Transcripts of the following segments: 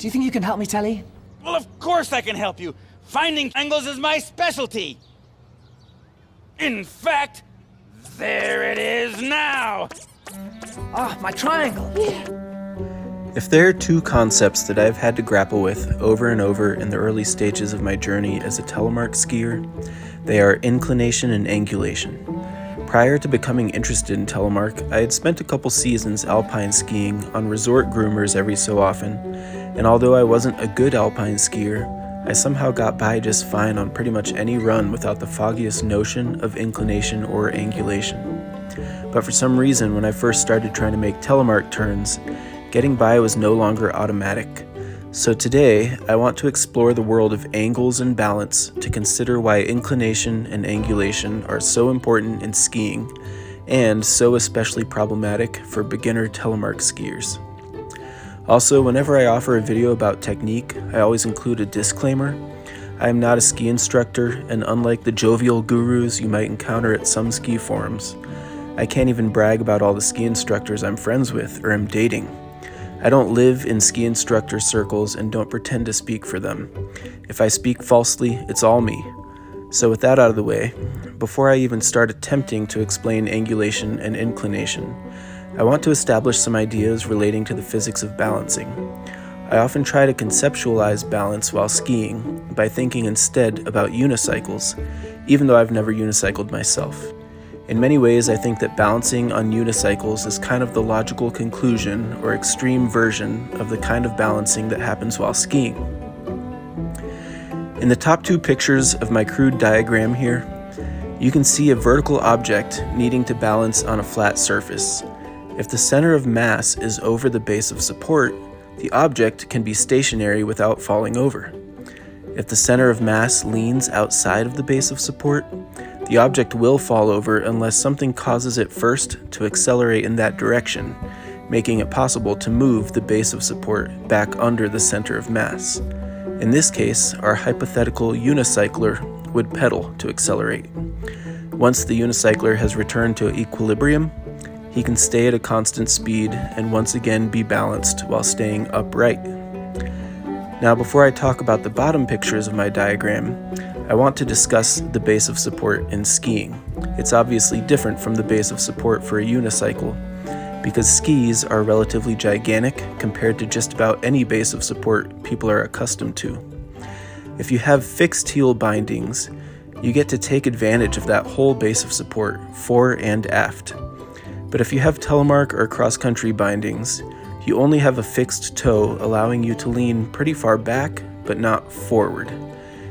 Do you think you can help me, Telly? Well, of course I can help you. Finding angles is my specialty. In fact, there it is now. Ah, my triangle. If there are two concepts that I've had to grapple with over and over in the early stages of my journey as a Telemark skier, they are inclination and angulation. Prior to becoming interested in Telemark, I had spent a couple seasons alpine skiing on resort groomers every so often, and although I wasn't a good alpine skier, I somehow got by just fine on pretty much any run without the foggiest notion of inclination or angulation. But for some reason, when I first started trying to make Telemark turns, getting by was no longer automatic. So today, I want to explore the world of angles and balance to consider why inclination and angulation are so important in skiing, and so especially problematic for beginner Telemark skiers. Also, whenever I offer a video about technique, I always include a disclaimer. I am not a ski instructor, and unlike the jovial gurus you might encounter at some ski forums, I can't even brag about all the ski instructors I'm friends with or am dating. I don't live in ski instructor circles and don't pretend to speak for them. If I speak falsely, it's all me. So with that out of the way, before I even start attempting to explain angulation and inclination, I want to establish some ideas relating to the physics of balancing. I often try to conceptualize balance while skiing by thinking instead about unicycles, even though I've never unicycled myself. In many ways, I think that balancing on unicycles is kind of the logical conclusion or extreme version of the kind of balancing that happens while skiing. In the top two pictures of my crude diagram here, you can see a vertical object needing to balance on a flat surface. If the center of mass is over the base of support, the object can be stationary without falling over. If the center of mass leans outside of the base of support, the object will fall over unless something causes it first to accelerate in that direction, making it possible to move the base of support back under the center of mass. In this case, our hypothetical unicycler would pedal to accelerate. Once the unicycler has returned to equilibrium, he can stay at a constant speed and once again be balanced while staying upright. Now, before I talk about the bottom pictures of my diagram, I want to discuss the base of support in skiing. It's obviously different from the base of support for a unicycle, because skis are relatively gigantic compared to just about any base of support people are accustomed to. If you have fixed heel bindings, you get to take advantage of that whole base of support, fore and aft. But if you have telemark or cross-country bindings, you only have a fixed toe allowing you to lean pretty far back, but not forward.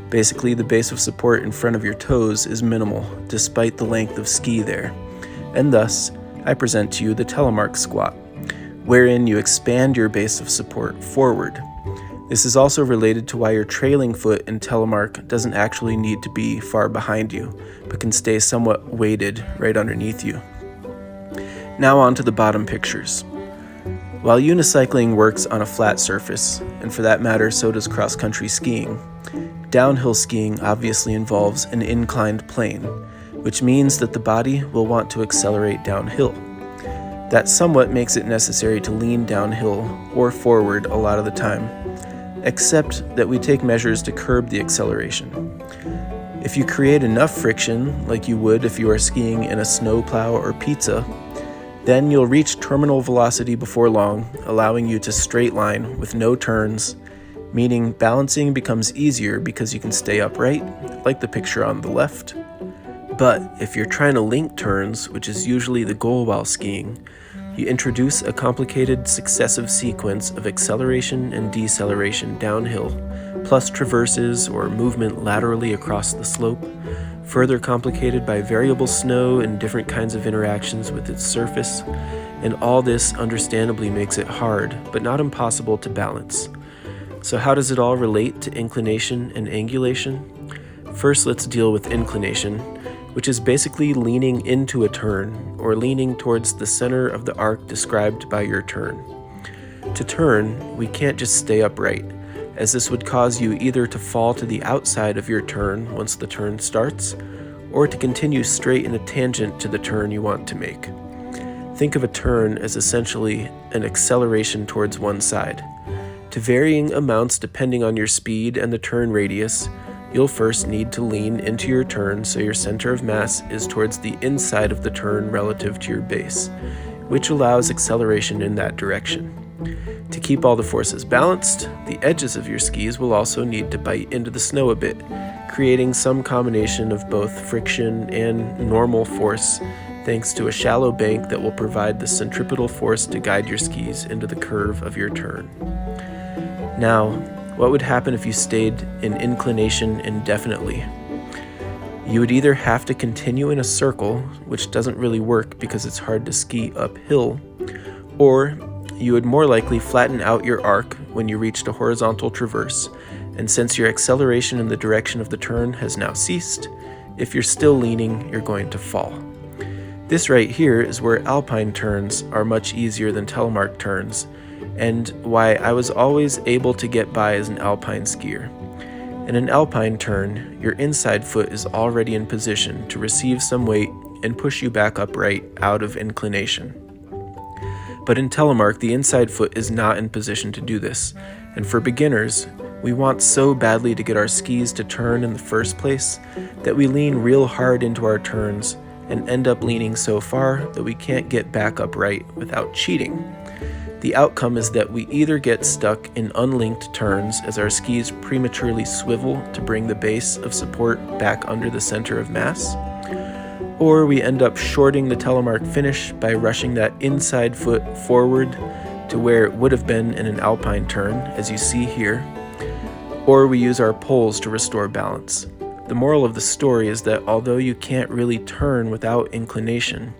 Basically, the base of support in front of your toes is minimal, despite the length of ski there. And thus, I present to you the Telemark squat, wherein you expand your base of support forward. This is also related to why your trailing foot in Telemark doesn't actually need to be far behind you, but can stay somewhat weighted right underneath you. Now on to the bottom pictures. While unicycling works on a flat surface, and for that matter so does cross-country skiing, downhill skiing obviously involves an inclined plane, which means that the body will want to accelerate downhill. That somewhat makes it necessary to lean downhill or forward a lot of the time, except that we take measures to curb the acceleration. If you create enough friction, like you would if you are skiing in a snowplow or pizza, then you'll reach terminal velocity before long, allowing you to straight line with no turns, meaning balancing becomes easier because you can stay upright, like the picture on the left. But if you're trying to link turns, which is usually the goal while skiing, you introduce a complicated successive sequence of acceleration and deceleration downhill, plus traverses or movement laterally across the slope, further complicated by variable snow and different kinds of interactions with its surface, and all this understandably makes it hard, but not impossible to balance. So how does it all relate to inclination and angulation? First, let's deal with inclination, which is basically leaning into a turn, or leaning towards the center of the arc described by your turn. To turn, we can't just stay upright, as this would cause you either to fall to the outside of your turn once the turn starts, or to continue straight in a tangent to the turn you want to make. Think of a turn as essentially an acceleration towards one side. To varying amounts depending on your speed and the turn radius, you'll first need to lean into your turn so your center of mass is towards the inside of the turn relative to your base, which allows acceleration in that direction. To keep all the forces balanced, the edges of your skis will also need to bite into the snow a bit, creating some combination of both friction and normal force, thanks to a shallow bank that will provide the centripetal force to guide your skis into the curve of your turn. Now, what would happen if you stayed in inclination indefinitely? You would either have to continue in a circle, which doesn't really work because it's hard to ski uphill, or you would more likely flatten out your arc when you reached a horizontal traverse, and since your acceleration in the direction of the turn has now ceased, if you're still leaning, you're going to fall. This right here is where alpine turns are much easier than telemark turns, and why I was always able to get by as an alpine skier. In an alpine turn, your inside foot is already in position to receive some weight and push you back upright out of inclination. But in telemark, the inside foot is not in position to do this, and for beginners, we want so badly to get our skis to turn in the first place that we lean real hard into our turns and end up leaning so far that we can't get back upright without cheating. The outcome is that we either get stuck in unlinked turns as our skis prematurely swivel to bring the base of support back under the center of mass, or we end up shorting the telemark finish by rushing that inside foot forward to where it would have been in an alpine turn, as you see here, or we use our poles to restore balance. The moral of the story is that although you can't really turn without inclination,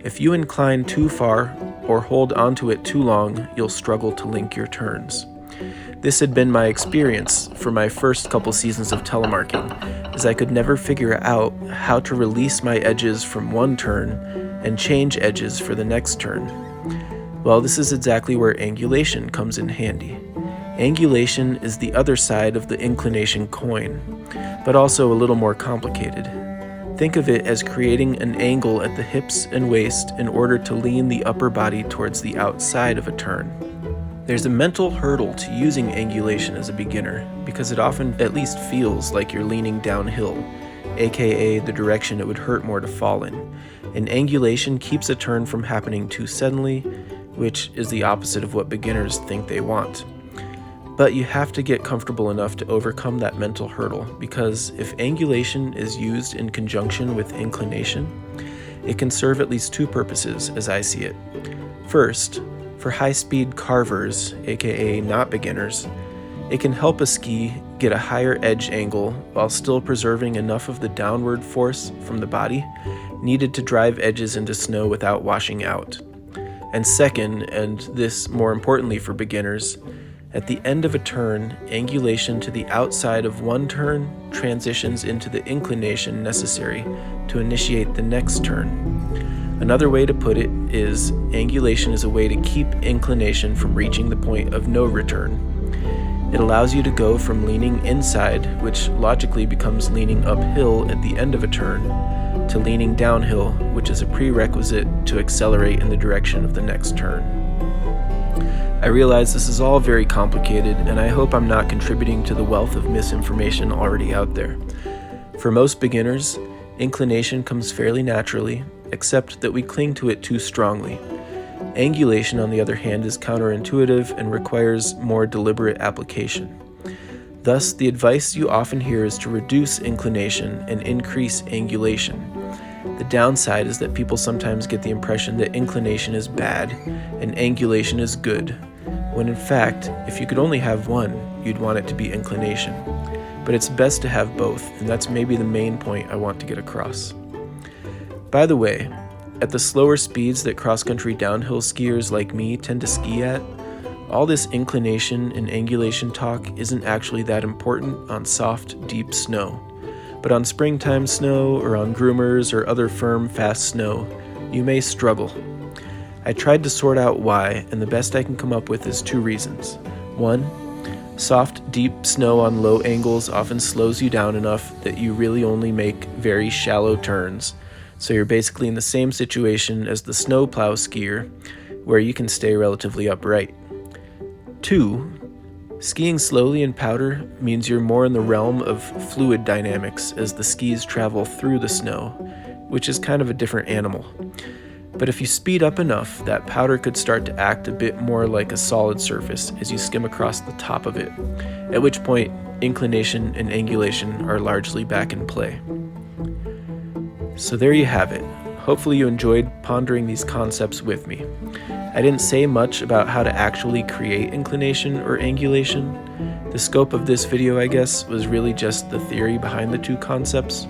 if you incline too far or hold onto it too long, you'll struggle to link your turns. This had been my experience for my first couple seasons of telemarking, as I could never figure out how to release my edges from one turn and change edges for the next turn. Well, this is exactly where angulation comes in handy. Angulation is the other side of the inclination coin, but also a little more complicated. Think of it as creating an angle at the hips and waist in order to lean the upper body towards the outside of a turn. There's a mental hurdle to using angulation as a beginner because it often at least feels like you're leaning downhill, aka the direction it would hurt more to fall in. And angulation keeps a turn from happening too suddenly, which is the opposite of what beginners think they want. But you have to get comfortable enough to overcome that mental hurdle, because if angulation is used in conjunction with inclination, it can serve at least two purposes as I see it. First, for high-speed carvers, aka not beginners, it can help a ski get a higher edge angle while still preserving enough of the downward force from the body needed to drive edges into snow without washing out. And second, and this more importantly for beginners, at the end of a turn, angulation to the outside of one turn transitions into the inclination necessary to initiate the next turn. Another way to put it is angulation is a way to keep inclination from reaching the point of no return. It allows you to go from leaning inside, which logically becomes leaning uphill at the end of a turn, to leaning downhill, which is a prerequisite to accelerate in the direction of the next turn. I realize this is all very complicated, and I hope I'm not contributing to the wealth of misinformation already out there. For most beginners, inclination comes fairly naturally, except that we cling to it too strongly. Angulation, on the other hand, is counterintuitive and requires more deliberate application. Thus, the advice you often hear is to reduce inclination and increase angulation. The downside is that people sometimes get the impression that inclination is bad and angulation is good, when in fact, if you could only have one, you'd want it to be inclination. But it's best to have both, and that's maybe the main point I want to get across. By the way, at the slower speeds that cross-country downhill skiers like me tend to ski at, all this inclination and angulation talk isn't actually that important on soft, deep snow. But on springtime snow or on groomers or other firm, fast snow, you may struggle. I tried to sort out why, and the best I can come up with is two reasons. One, soft, deep snow on low angles often slows you down enough that you really only make very shallow turns, so you're basically in the same situation as the snowplow skier, where you can stay relatively upright. Two, Skiing slowly in powder means you're more in the realm of fluid dynamics as the skis travel through the snow, which is kind of a different animal. But if you speed up enough, that powder could start to act a bit more like a solid surface as you skim across the top of it, at which point inclination and angulation are largely back in play. So there you have it. Hopefully you enjoyed pondering these concepts with me. I didn't say much about how to actually create inclination or angulation. The scope of this video, I guess, was really just the theory behind the two concepts.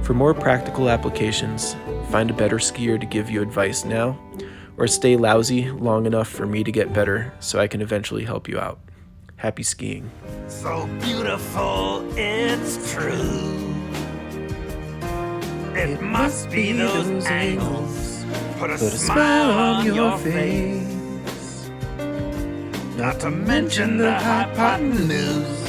For more practical applications, find a better skier to give you advice now, or stay lousy long enough for me to get better so I can eventually help you out. Happy skiing. So beautiful, it's true. It must be those angles. Put a smile on your face. Not to mention the hypotenuse.